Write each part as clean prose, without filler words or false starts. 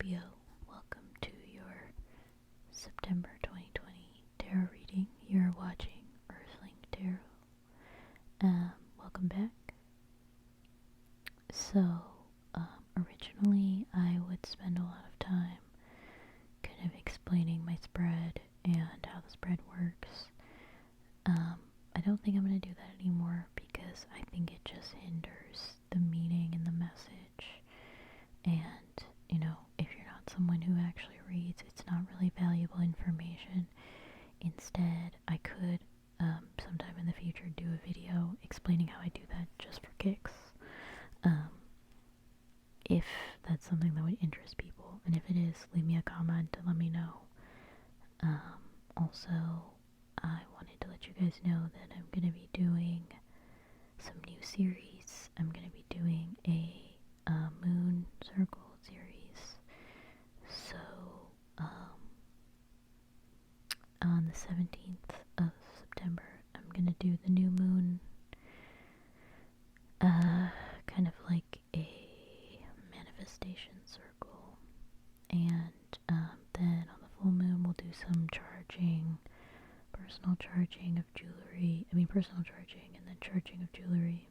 Scorpio. Welcome to your September 2020 tarot reading. You're watching Earthling Tarot. Welcome back. So, originally I would spend a lot of time kind of explaining my spread and how the spread works. I don't think I'm going to do that anymore because I think it just hinders the meaning and the message. And, if you're not someone who actually reads, it's not really valuable information. Instead, I could, sometime in the future, do a video explaining how I do that just for kicks. If that's something that would interest people. And if it is, leave me a comment and let me know. Also, I wanted to let you guys know that I'm going to be doing some new series. I'm going to be doing a moon circle series. So, on the 17th of September, I'm going to do the new moon, kind of like a manifestation circle. And then on the full moon, we'll do some charging, personal charging of jewelry. Personal charging and then charging of jewelry.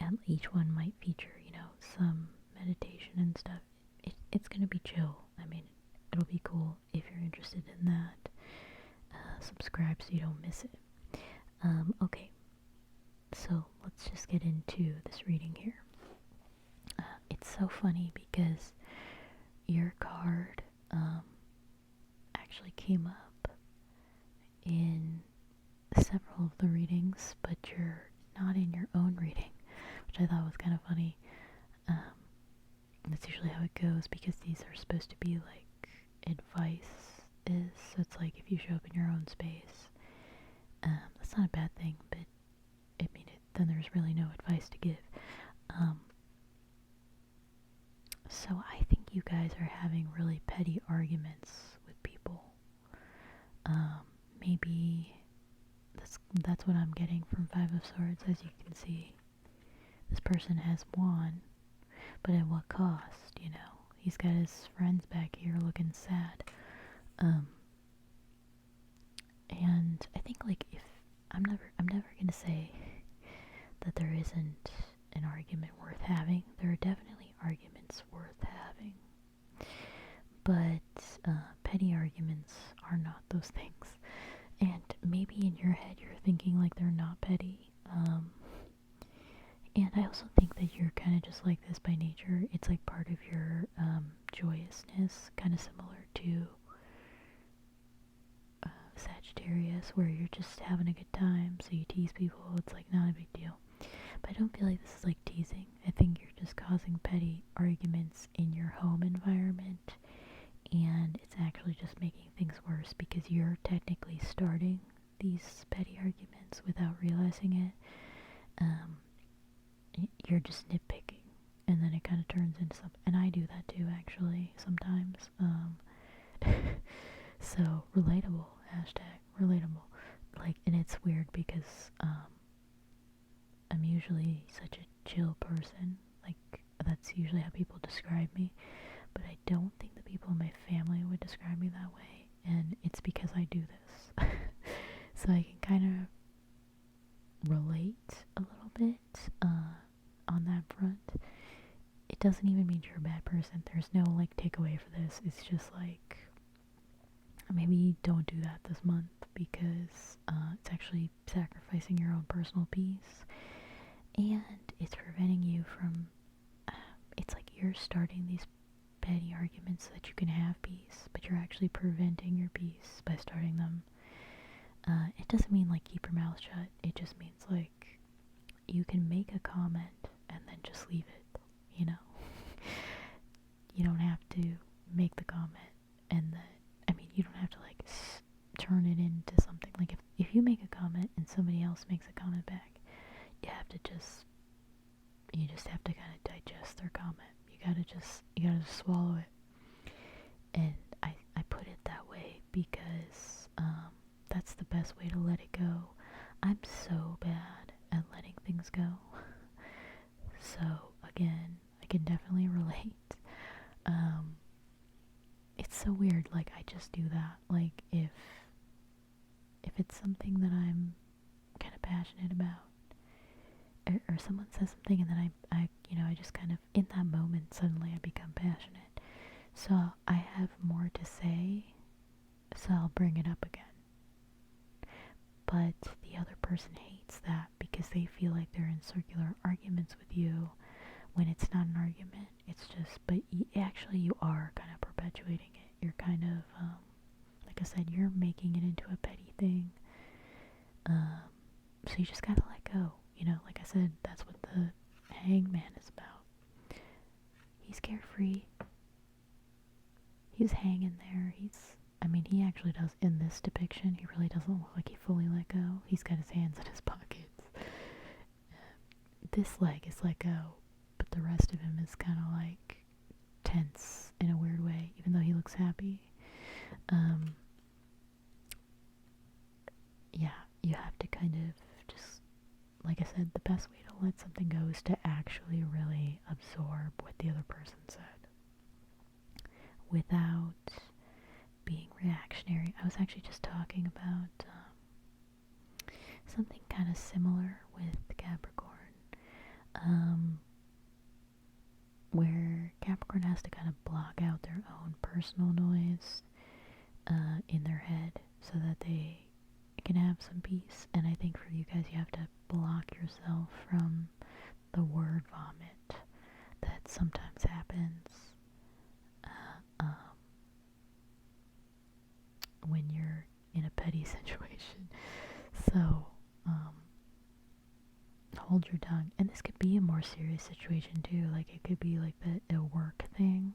And each one might feature, some meditation and stuff. It's going to be chill. It'll be cool if you're interested in that. Subscribe so you don't miss it. Okay, so let's just get into this reading here. It's so funny because your card actually came up in several of the readings, but you're not in your own reading, which I thought was kind of funny. That's usually how it goes because these are supposed to be like advice so it's like if you show up in your own space, that's not a bad thing, but then there's really no advice to give. So I think you guys are having really petty arguments with people. Maybe that's what I'm getting from Five of Swords. As you can see, this person has won, but at what cost? He's got his friends back here looking sad. And I think if I'm never gonna say that there isn't an argument worth having. There are definitely arguments worth having, but petty arguments are not those things. And maybe in your head you're thinking like they're not petty. And I also think that you're kind of just like this by nature. It's like part of your joyousness, kind of similar to Sagittarius, where you're just having a good time, so you tease people. It's like not a big deal. But I don't feel like this is like teasing. I think you're just causing petty arguments in your home environment, and it's actually just making things worse because you're technically starting these petty arguments without realizing it. You're just nitpicking, and then it kind of turns into something. And I do that too, actually, sometimes. So relatable, #relatable. And it's weird because I'm usually such a chill person. That's usually how people describe me. But I don't think the people in my family would describe me that way. And it's because I do this. So I can kind of relate a little bit on that front. It doesn't even mean you're a bad person. There's no takeaway for this. It's just maybe don't do that this month because it's actually sacrificing your own personal peace, and it's preventing you from, it's like you're starting these petty arguments so that you can have peace, but you're actually preventing your peace by starting them. It doesn't mean keep your mouth shut. It just means you can make a comment and then just leave it, You don't have to make the comment and then, you don't have to turn it into something. If you make a comment and somebody else makes a comment back, you just have to kind of digest their comment. You gotta just swallow it. And I put it that way because that's the best way to let it go. I'm so bad at letting things go. So again, I can definitely relate. Um, it's so weird. Like, I just do that. Like, if it's something that I'm kind of passionate about, or someone says something, and then I just kind of, in that moment, suddenly I become passionate. So I have more to say, so I'll bring it up again. But the other person hates that because they feel like they're in circular arguments with you when it's not an argument. It's just, but actually you are kind of perpetuating it. You're kind of, like I said, you're making it into a petty thing. So you just gotta let go. Like I said, that's what the hangman is about. He's carefree. He's hanging there. He actually does, in this depiction, he really doesn't look like he fully let go. He's got his hands in his pockets. This leg is let go, but the rest of him is kind of like tense in a weird way, even though he looks happy. Yeah, you have to kind of just, like I said, the best way to let something go is to actually really absorb what the other person said without being reactionary. I was actually just talking about something kind of similar with Capricorn, where Capricorn has to kind of block out their own personal noise in their head so that they can have some peace. And I think for you guys, you have to block yourself from the word vomit that sometimes happens when you're in a petty situation. So, hold your tongue. And this could be a more serious situation too. Like, it could be like a work thing,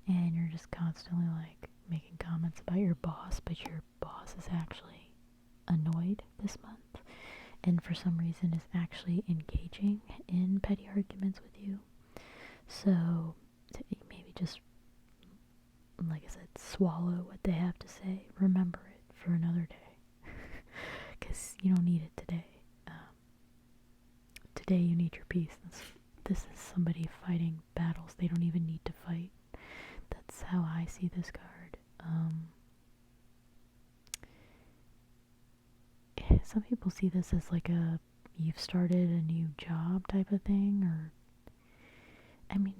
and you're just constantly like making comments about your boss, but your boss is actually annoyed this month, and for some reason is actually engaging in petty arguments with you. So, maybe just, like I said, swallow what they have to say. Remember it for another day. Because you don't need it today. Today you need your peace. This is somebody fighting battles they don't even need to fight. That's how I see this card. Some people see this as like you've started a new job type of thing, or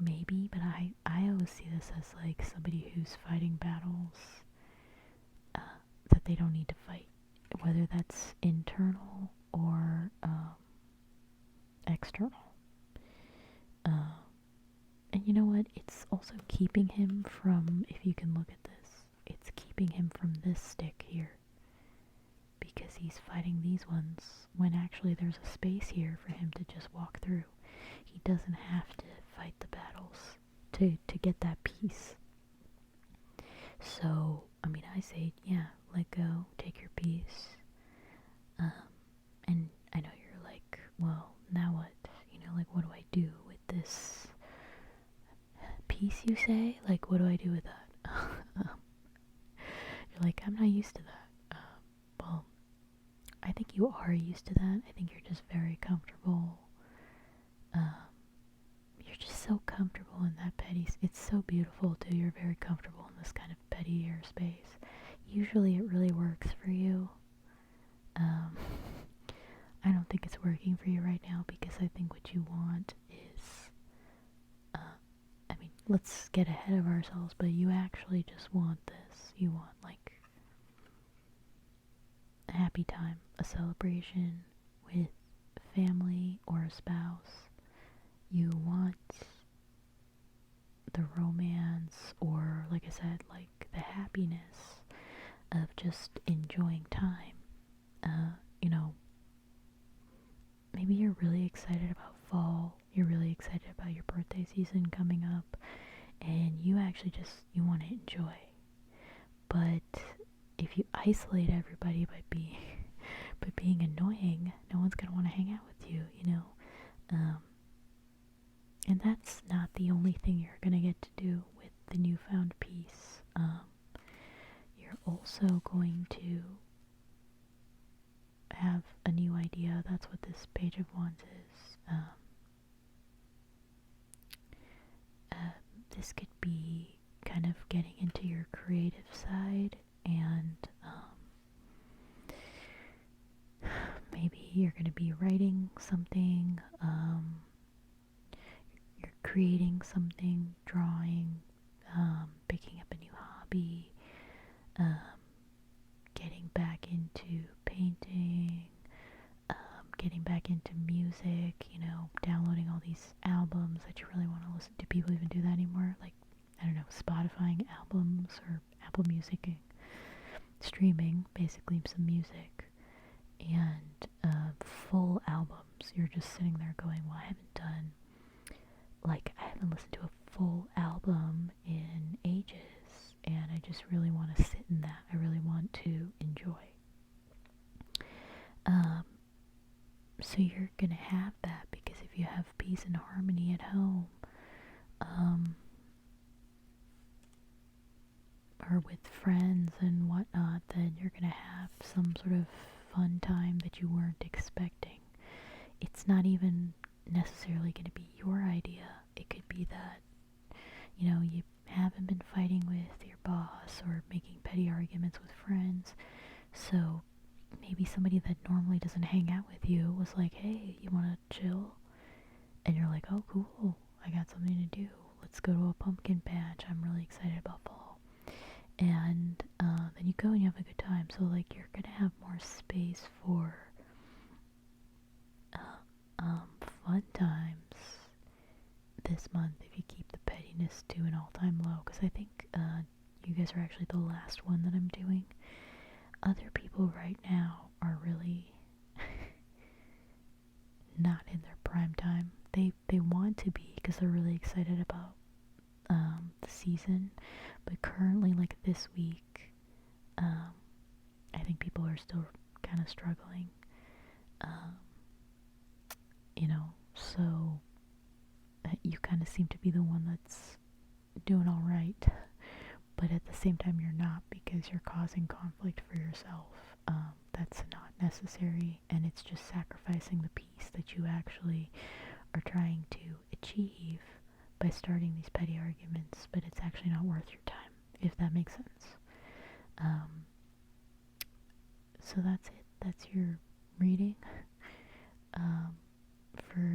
maybe, but I always see this as like somebody who's fighting battles that they don't need to fight, whether that's internal or external. And you know what? It's also keeping him from, if you can look at this, it's keeping him from this stick here. Because he's fighting these ones when actually there's a space here for him to just walk through. He doesn't have to fight the battles to get that peace. So, I say, yeah, let go, take your peace. And I know you're like, well, now what? What do I do with this peace, you say? Like, what do I do with that? You're like, I'm not used to that. Well, I think you are used to that. I think you're just very comfortable. You're just so comfortable in that petty. It's so beautiful too. You're very comfortable in this kind of pettier space. Usually it really works for you. I don't think it's working for you right now because I think what you want is, let's get ahead of ourselves, but you actually just want this. You want like a happy time, a celebration with family or a spouse. You want the romance, or like I said, like the happiness of just enjoying time. Maybe you're really excited about fall, you're really excited about your birthday season coming up, and you actually you want to enjoy. But if you isolate everybody by being annoying, no one's gonna want to hang out with you, and that's not the only thing you're gonna get to do with the newfound peace. You're also going to have a new idea. That's what this Page of Wands is. into your creative side, and maybe you're going to be writing something, you're creating something, drawing, picking up a new hobby, um, getting back into painting, getting back into music, downloading all these albums that you really want to listen to. People even do that anymore, like, I don't know, Spotifying albums or Apple Music, streaming basically some music, and full albums. You're just sitting there going, well, I haven't listened to a full album in ages, and I just really want to sit in that. I really want to enjoy. So you're gonna have that, because if you have peace and harmony at home, or with friends and whatnot, then you're gonna have some sort of fun time that you weren't expecting. It's not even necessarily gonna be your idea. It could be that, you haven't been fighting with your boss or making petty arguments with friends, so maybe somebody that normally doesn't hang out with you was like, hey, you want to chill? And you're like, oh, cool, I got something to do. Let's go to a pumpkin patch. I'm really excited about fall. And then you go and you have a good time. So, like, you're going to have more space for fun times this month if you keep the pettiness to an all-time low. Because I think you guys are actually the last one that I'm doing. Other people right now are really not in their prime time. They want to be, because they're really excited about the season, but currently, like this week, I think people are still kind of struggling, so you kind of seem to be the one that's doing all right, but at the same time you're not, because you're causing conflict for yourself. That's not necessary, and it's just sacrificing the peace that you actually are trying to achieve by starting these petty arguments, but it's actually not worth your time, if that makes sense. So that's it. That's your reading for